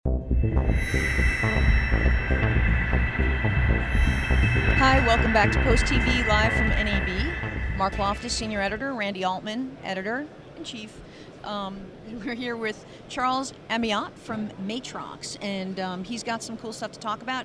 Hi, welcome back to Post TV live from NAB. Mark Loftus, senior editor, Randy Altman, editor in chief. We're here with Charles Amiot from Matrox, and he's got some cool stuff to talk about.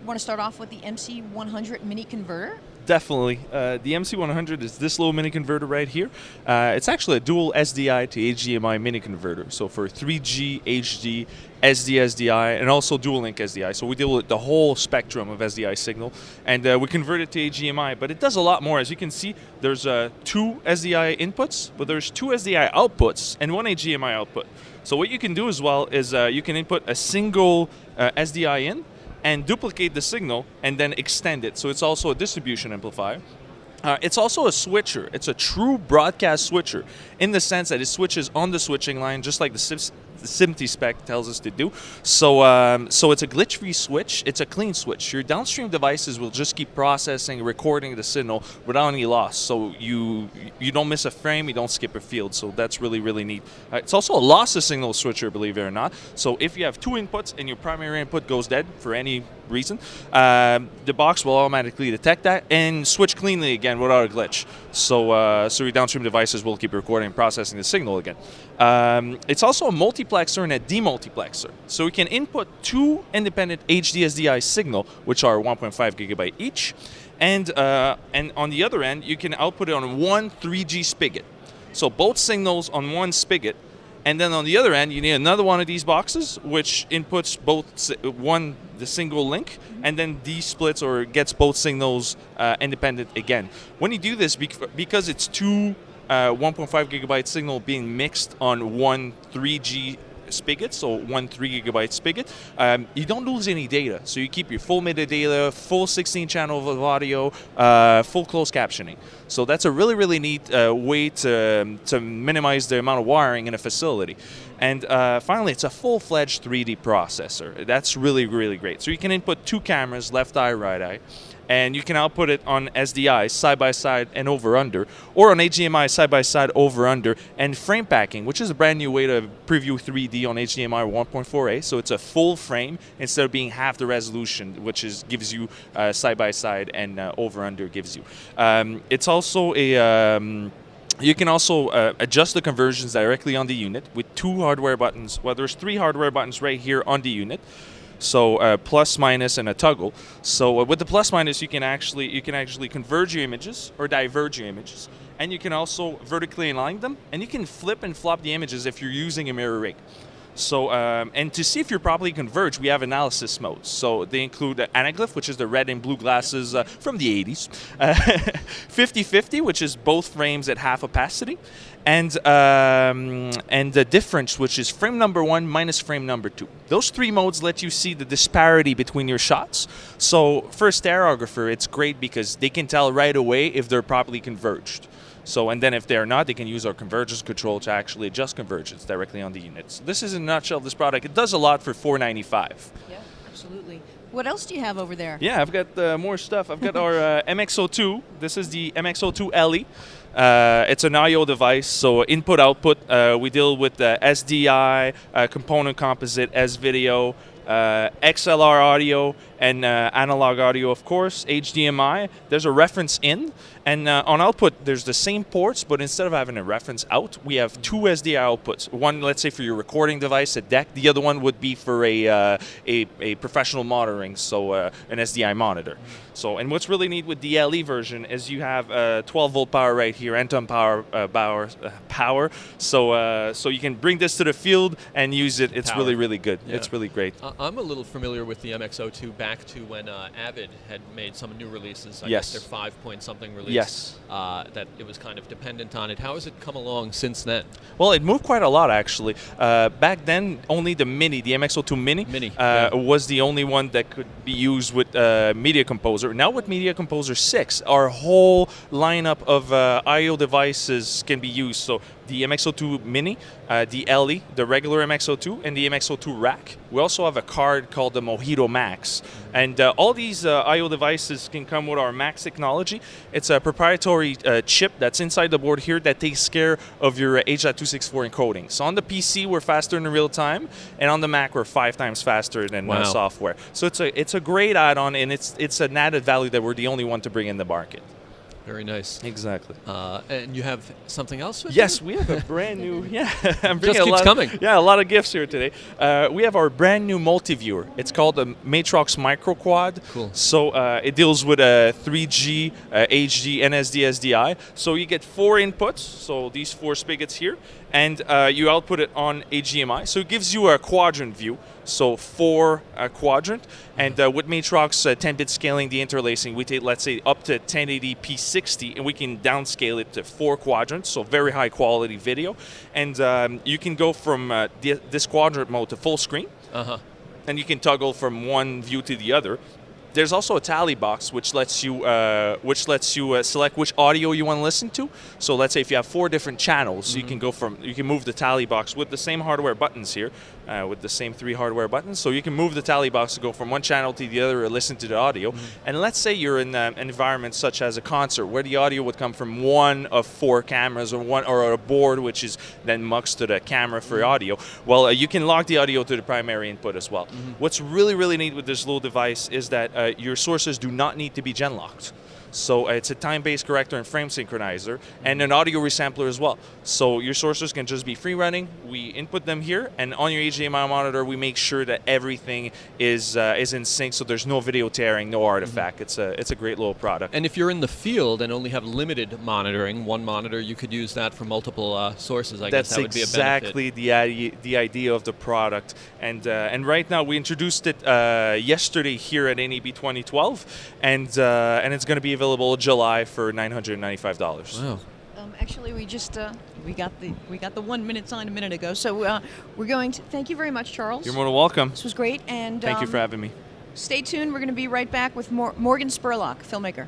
Want to start off with the MC100 mini converter? Definitely. The MC100 is this little mini converter right here. It's actually a dual SDI to HDMI mini converter. So for 3G, HD, SD SDI, and also dual link SDI. So we deal with the whole spectrum of SDI signal, and we convert it to HDMI. But it does a lot more. As you can see, there's 2 SDI inputs, but there's 2 SDI outputs and 1 HDMI output. So what you can do as well is you can input a single SDI in, and duplicate the signal and then extend it. So it's also a distribution amplifier. It's also a switcher. It's a true broadcast switcher in the sense that it switches on the switching line just like the SMPTE spec tells us to do. So it's a glitch-free switch. It's a clean switch. Your downstream devices will just keep processing, recording the signal without any loss. So you don't miss a frame, you don't skip a field. So that's really, really neat. It's also a lossless signal switcher, believe it or not. So if you have 2 inputs and your primary input goes dead for any reason, the box will automatically detect that and switch cleanly again without a glitch. So your downstream devices will keep recording and processing the signal again. It's also a multiplexer and a demultiplexer. So we can input 2 independent HD SDI signal, which are 1.5 gigabyte each, and on the other end, you can output it on 1 3G spigot. So both signals on 1 spigot. And then on the other end, you need another one of these boxes, which inputs both the single link, and then de-splits or gets both signals independent again. When you do this, because it's 2 1.5 gigabyte signal being mixed on 1 3G spigot, so 1 3 gigabyte spigot, you don't lose any data. So you keep your full metadata, full 16 channel of audio, full closed captioning. So that's a really, really neat way to minimize the amount of wiring in a facility. And finally, it's a full-fledged 3D processor. That's really, really great. So you can input 2 cameras, left eye, right eye, and you can output it on SDI, side-by-side and over-under, or on HDMI, side-by-side, over-under, and frame packing, which is a brand new way to preview 3D on HDMI 1.4a. So it's a full frame instead of being half the resolution, which gives you side-by-side and over-under gives you. It's also a... You can also adjust the conversions directly on the unit with 2 hardware buttons. Well, there's 3 hardware buttons right here on the unit. So plus, minus, and a toggle. So with the plus, minus, you can actually converge your images or diverge your images, and you can also vertically align them, and you can flip and flop the images if you're using a mirror rig. So, and to see if you're properly converged, we have analysis modes. So they include anaglyph, which is the red and blue glasses from the 80s, 50-50, which is both frames at half opacity, and the difference, which is frame number 1 minus frame number 2. Those 3 modes let you see the disparity between your shots. So for a stereographer, it's great because they can tell right away if they're properly converged. So, and then if they're not, they can use our convergence control to actually adjust convergence directly on the unit. So this is in a nutshell this product. It does a lot for $495. Yeah, absolutely. What else do you have over there? Yeah, I've got more stuff. I've got our MX02. This is the MX02 LE. It's an I/O device, so input-output. We deal with SDI, component composite, S-video, XLR audio, and analog audio, of course, HDMI. There's a reference in, and on output, there's the same ports, but instead of having a reference out, we have 2 SDI outputs. One, let's say, for your recording device, a DEC. The other one would be for a professional monitoring, so an SDI monitor. So, and what's really neat with the LE version is you have 12-volt power right here, N-ton power. So you can bring this to the field and use it. It's really, really good. Yeah. It's really great. I'm a little familiar with the MX02 back to when Avid had made some new releases. I Yes. guess their 5-point-something release. Yes. That it was kind of dependent on it. How has it come along since then? Well, it moved quite a lot, actually. Back then, only the Mini, the MX02 Mini, was the only one that could be used with Media Composer. Now with Media Composer 6, our whole lineup of I/O devices can be used. So the MXO2 Mini, the LE, the regular MXO2, and the MXO2 Rack. We also have a card called the Mojito Max. And all these I/O devices can come with our Max technology. It's a proprietary chip that's inside the board here that takes care of your H.264 encoding. So on the PC, we're faster in real time, and on the Mac, we're 5 times faster than Wow. software. So it's a great add-on, and it's an added value that we're the only one to bring in the market. Very nice. Exactly. And you have something else with Yes, you? we have a brand new. Yeah, I'm Just bringing a keeps lot. coming. Yeah, a lot of gifts here today. We have our brand new multi-viewer. It's called the Matrox Micro Quad. Cool. So it deals with 3G, HD, NSD, SDI. So you get 4 inputs. So these 4 spigots here, and you output it on HDMI. So it gives you a quadrant view. So 4 quadrant, and with Matrox 10-bit scaling, the interlacing, we take, let's say, up to 1080p 60, and we can downscale it to 4 quadrants, so very high quality video. And you can go from this quadrant mode to full screen, and you can toggle from one view to the other. There's also a tally box which lets you select which audio you want to listen to. So let's say if you have 4 different channels, you can move the tally box with the same hardware buttons here, with the same 3 hardware buttons. So you can move the tally box to go from one channel to the other or listen to the audio. And let's say you're in an environment such as a concert where the audio would come from one of 4 cameras or a board which is then mux to the camera for audio. Well, you can log the audio to the primary input as well. What's really, really neat with this little device is that your sources do not need to be gen locked. So it's a time-based corrector and frame synchronizer, and an audio resampler as well. So your sources can just be free running. We input them here, and on your HDMI monitor, we make sure that everything is in sync, so there's no video tearing, no artifact. It's a great little product. And if you're in the field and only have limited monitoring, one monitor, you could use that for multiple sources. I guess that would be a benefit. That's exactly the idea of the product. And right now we introduced it yesterday here at NAB 2012, and it's going to be available July for $995. Wow. Actually, we just we got the 1 minute sign a minute ago. So we're going to thank you very much, Charles. You're more than welcome. This was great, and Thank you for having me. stay tuned. We're going to be right back with Morgan Spurlock, filmmaker.